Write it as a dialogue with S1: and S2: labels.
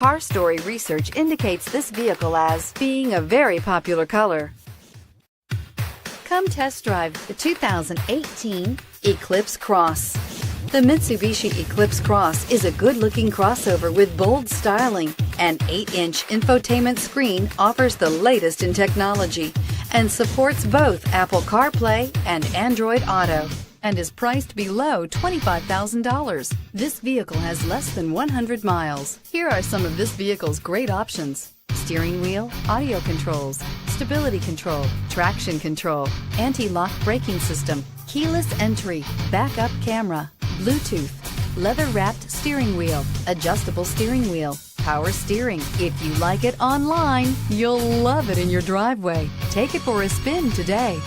S1: Car Story research indicates this vehicle as being a very popular color. Come test drive the 2018 Eclipse Cross. The Mitsubishi Eclipse Cross is a good-looking crossover with bold styling. An 8-inch infotainment screen offers the latest in technology and supports both Apple CarPlay and Android Auto, and is priced below $25,000. This vehicle has less than 100 miles. Here are some of this vehicle's great options: steering wheel audio controls, stability control, traction control, anti-lock braking system, keyless entry, backup camera, Bluetooth, leather-wrapped steering wheel, adjustable steering wheel, power steering. If you like it online, you'll love it in your driveway. Take it for a spin today.